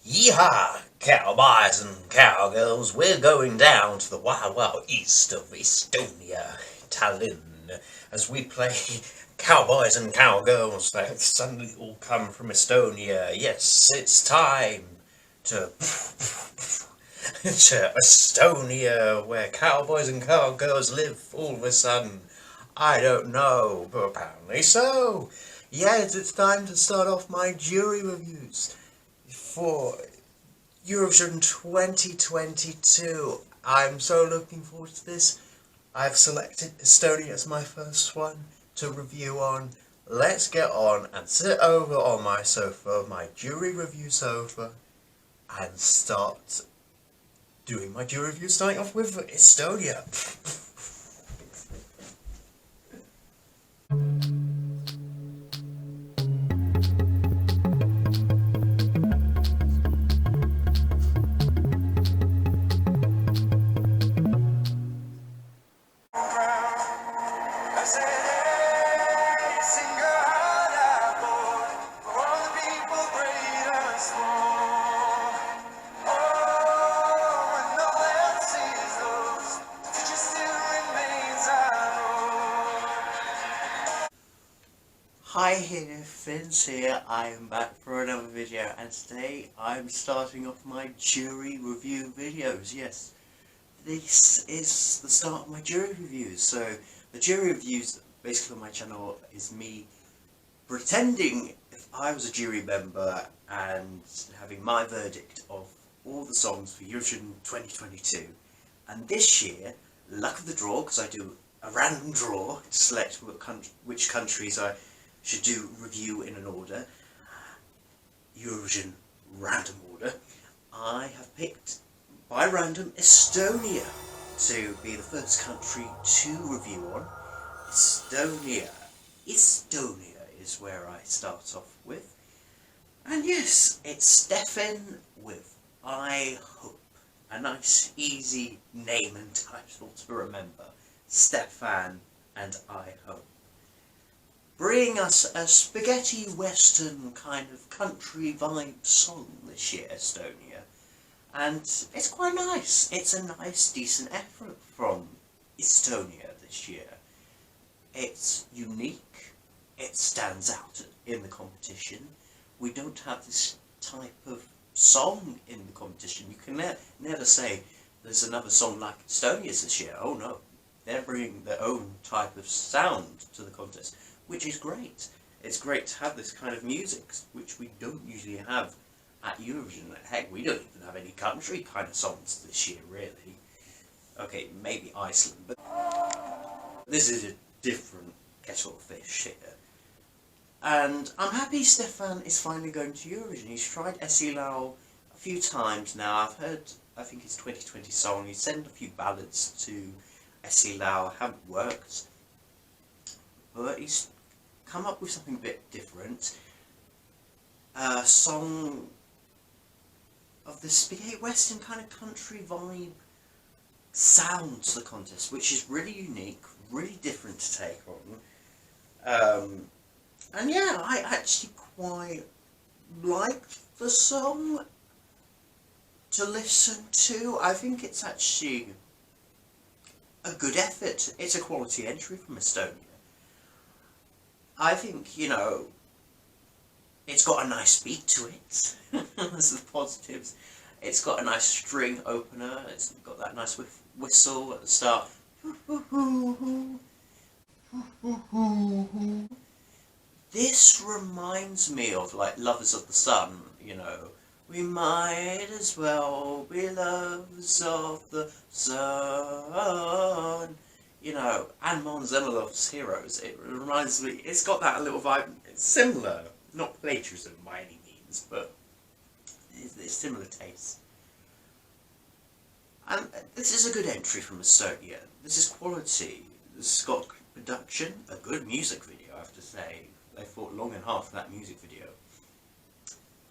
Yeehaw, cowboys and cowgirls, we're going down to the wild, wild east of Estonia, Tallinn, as we play cowboys and cowgirls that suddenly all come from Estonia. Yes, it's time to to Estonia, where cowboys and cowgirls live all of a sudden. I don't know, but apparently so. Yes, it's time to start off my jury reviews for Eurovision 2022. I'm so looking forward to this. I've selected Estonia as my first one to review on. Let's get on and sit over on my sofa, my jury review sofa, and start doing my jury review, starting off with Estonia. Hi here, Finns here. I am back for another video, and today I'm starting off my jury review videos. Yes, this is the start of my jury reviews. So the jury reviews basically on my channel is me pretending if I was a jury member and having my verdict of all the songs for Eurovision 2022. And this year, luck of the draw, because I do a random draw to select which countries I should do review in an order, Eurovision random order, I have picked by random Estonia to be the first country to review on. Estonia is where I start off with. And yes, it's Stefan with I Hope. A nice easy name and title to remember. Stefan and I Hope. Bring us a spaghetti western kind of country vibe song this year, Estonia. And it's quite nice. It's a nice, decent effort from Estonia this year. It's unique. It stands out in the competition. We don't have this type of song in the competition. You can never say there's another song like Estonia's this year. Oh no. They're bringing their own type of sound to the contest, which is great. It's great to have this kind of music, which we don't usually have at Eurovision. Heck, we don't even have any country kind of songs this year, really. Okay, maybe Iceland, but this is a different kettle of fish here. And I'm happy Stefan is finally going to Eurovision. He's tried Eesti Laul a few times now. I've heard, I think his 2020 song, he sent a few ballads to Eesti Laul, haven't worked. But he's come up with something a bit different. A song of the spaghetti western kind of country vibe sound to the contest, which is really unique, really different to take on. And yeah, I actually quite liked the song to listen to. I think it's actually a good effort. It's a quality entry from Estonia. I think, you know, it's got a nice beat to it. There's the positives. It's got a nice string opener. It's got that nice whistle at the start. This reminds me of like Lovers of the Sun, you know. We might as well be lovers of the sun. You know, and Mons Emilov's Heroes. It reminds me, it's got that little vibe. It's similar, not plagiarism by any means, but it's similar taste. And this is a good entry from Estonia. This is quality. This has got production, a good music video, I have to say. They fought long and hard for that music video.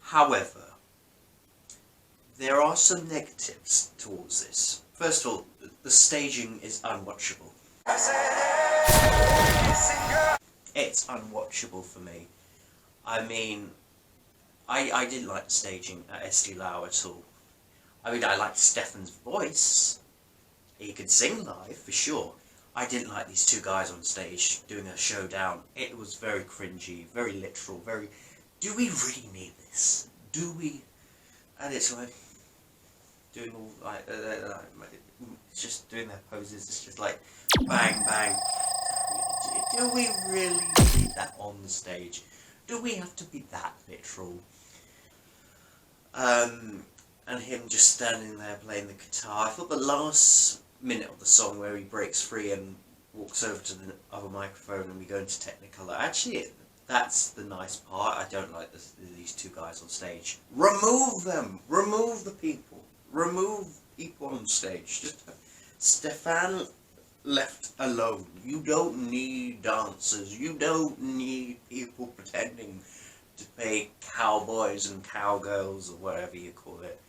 However, there are some negatives towards this. First of all, the staging is unwatchable. It's unwatchable for me. I mean, I didn't like the staging at Eesti Laul at all. I mean, I liked Stefan's voice. He could sing live, for sure. I didn't like these two guys on stage doing a showdown. It was very cringy, very literal, very... Do we really need this? Do we? And it's like... Doing all, like... it's just doing their poses, it's just like... Bang, bang. Do we really need that on the stage? Do we have to be that literal? And him just standing there playing the guitar. I thought the last minute of the song where he breaks free and walks over to the other microphone and we go into Technicolor, actually that's the nice part. I don't like these two guys on stage. Remove them! Remove the people! Remove people on stage. Just Stefan left alone. You don't need dancers. You don't need people pretending to play cowboys and cowgirls or whatever you call it.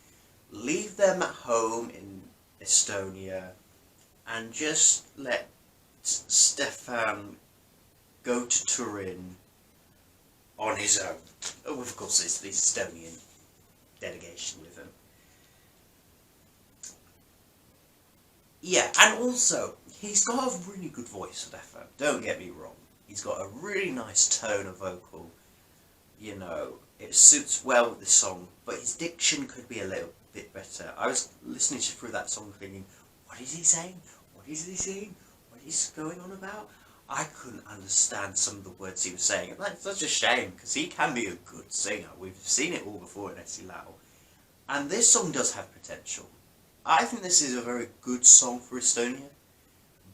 Leave them at home in Estonia and just let Stefan go to Turin on his own. Oh, of course, it's the Estonian delegation with him. Yeah, and also, he's got a really good voice, Stefan. Don't get me wrong. He's got a really nice tone of vocal. You know, it suits well with the song, but his diction could be a little bit better. I was listening through that song thinking, what is he saying? What is he saying? What is going on about? I couldn't understand some of the words he was saying. And that's such a shame, because he can be a good singer. We've seen it all before in Eesti Laul. And this song does have potential. I think this is a very good song for Estonia,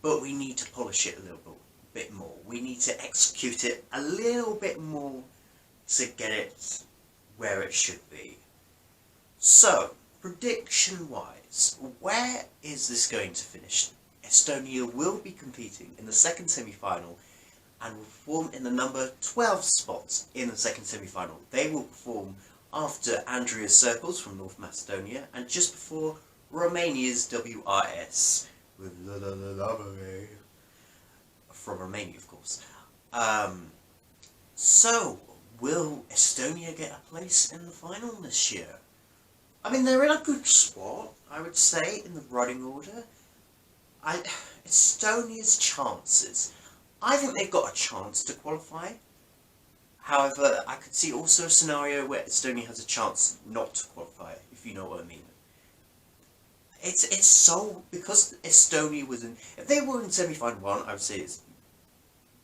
but we need to polish it a little bit more. We need to execute it a little bit more to get it where it should be. So, prediction-wise, where is this going to finish? Estonia will be competing in the second semi-final and will perform in the number 12 spot in the second semi-final. They will perform after Andrea's Circles from North Macedonia and just before Romania's WRS with from Romania, of course. So, will Estonia get a place in the final this year? I mean, they're in a good spot, I would say, in the running order. Estonia's chances. I think they've got a chance to qualify. However, I could see also a scenario where Estonia has a chance not to qualify, if you know what I mean. It's so, because Estonia was in, if they were in semi-final 1, I would say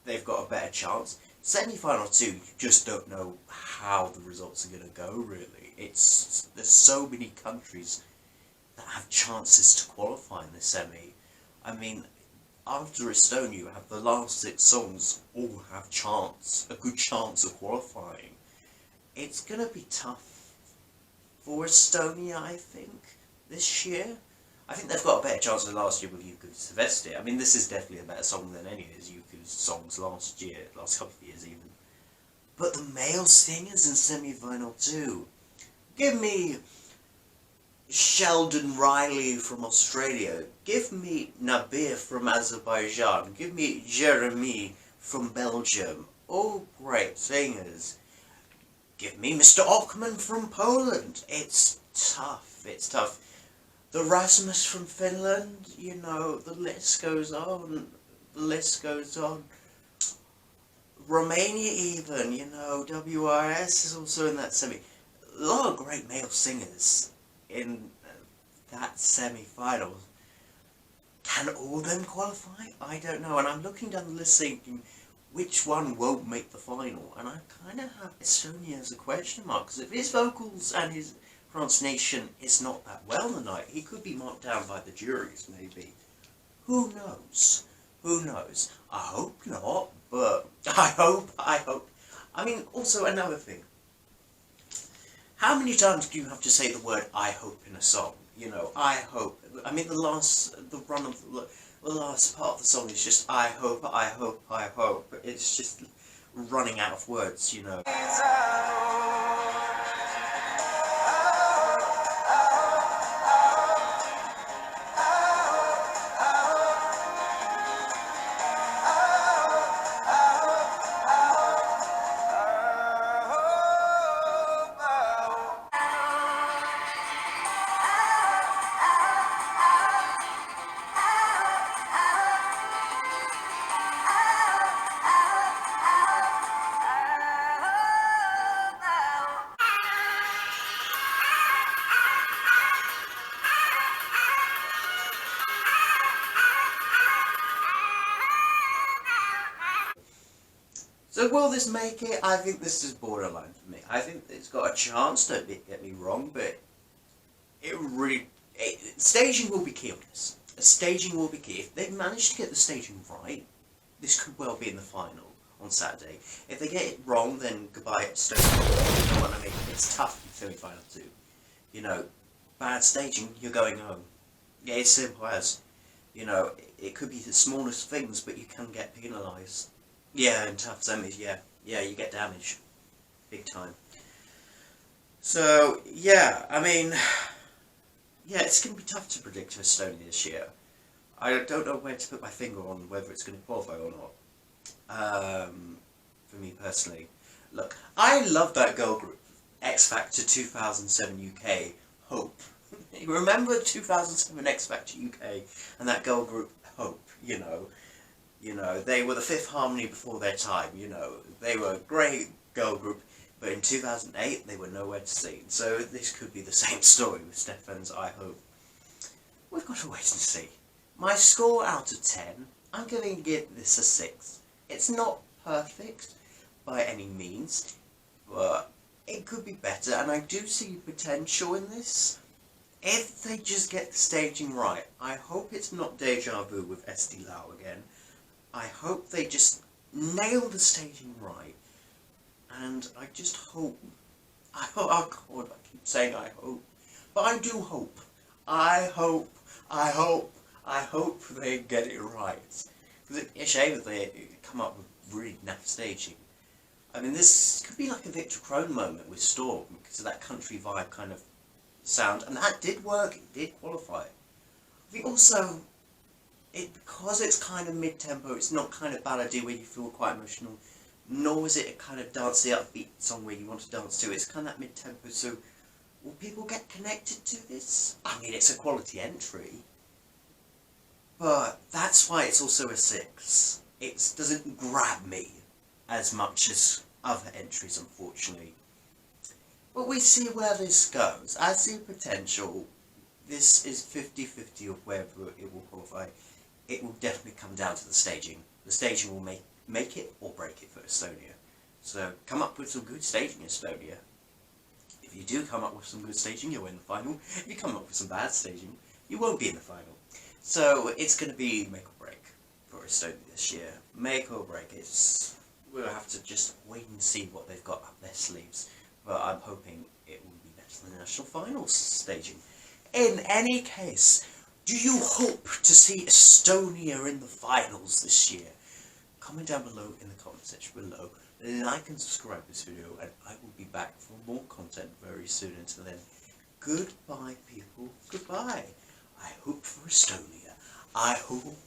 they've got a better chance. Semi-final 2, you just don't know how the results are going to go, really. There's so many countries that have chances to qualify in the semi. I mean, after Estonia, you have the last 6 songs all have a good chance of qualifying. It's going to be tough for Estonia, I think, this year. I think they've got a better chance than last year with Yuku Silvestri. I mean, this is definitely a better song than any of his Yuku's songs last couple of years even. But the male singers in semi-final 2, give me Sheldon Riley from Australia, give me Nabir from Azerbaijan, give me Jeremy from Belgium, all great singers. Give me Mr. Ockman from Poland. It's tough, it's tough. The Rasmus from Finland, you know, the list goes on, the list goes on. Romania even, you know, WRS is also in that semi. A lot of great male singers in that semi-final. Can all of them qualify? I don't know, and I'm looking down the list thinking, which one won't make the final? And I kind of have Estonia as a question mark, because if his vocals and his pronunciation is not that well tonight, he could be marked down by the juries, maybe. Who knows? Who knows? I hope not, but I hope. I mean, also another thing. How many times do you have to say the word I hope in a song? You know, I hope. I mean, the last part of the song is just I hope, I hope, I hope. It's just running out of words, you know. But will this make it? I think this is borderline for me. I think it's got a chance, don't get me wrong, but staging will be key on this. Staging will be key. If they manage to get the staging right, this could well be in the final on Saturday. If they get it wrong, then goodbye Estonia. You know what I mean? It's tough in semi-final too. You know, bad staging, you're going home. Yeah, it's simple as. You know, it could be the smallest things, but you can get penalised. Yeah, in tough semis, yeah, you get damage. Big time. So, yeah, I mean, yeah, it's going to be tough to predict Estonia this year. I don't know where to put my finger on whether it's going to qualify or not. For me personally. Look, I love that girl group. X Factor 2007 UK, Hope. You remember 2007 X Factor UK and that girl group, Hope, you know, they were the fifth harmony before their time, you know. They were a great girl group, but in 2008 they were nowhere to see. So this could be the same story with Stefan's I Hope. We've got to wait and see. My score out of 10, I'm going to give this a 6. It's not perfect by any means, but it could be better, and I do see potential in this. If they just get the staging right, I hope it's not deja vu with Eesti Laul again. I hope they just nail the staging right, and I just hope, oh God, I keep saying I hope, but I do hope. I hope they get it right. Because it's a shame that they come up with really naff staging. I mean, this could be like a Victor Crone moment with Storm, because of that country vibe kind of sound, and that did work, it did qualify. I think also, because it's kind of mid-tempo, it's not kind of ballady where you feel quite emotional, nor is it a kind of dancey upbeat song where you want to dance to. It's kind of that mid-tempo, so will people get connected to this? I mean, it's a quality entry, but that's why it's also a 6. It doesn't grab me as much as other entries, unfortunately. But we see where this goes. I see potential. This is 50-50 of whether it will qualify. It will definitely come down to the staging. The staging will make it or break it for Estonia. So come up with some good staging, Estonia. If you do come up with some good staging, you'll win the final. If you come up with some bad staging, you won't be in the final. So it's going to be make or break for Estonia this year. Make or break. We'll have to just wait and see what they've got up their sleeves. But I'm hoping it will be better than the national finals staging. In any case, do you hope to see Estonia in the finals this year? Comment down below in the comment section below. Like and subscribe this video, and I will be back for more content very soon. Until then, goodbye people, goodbye. I hope for Estonia. I hope.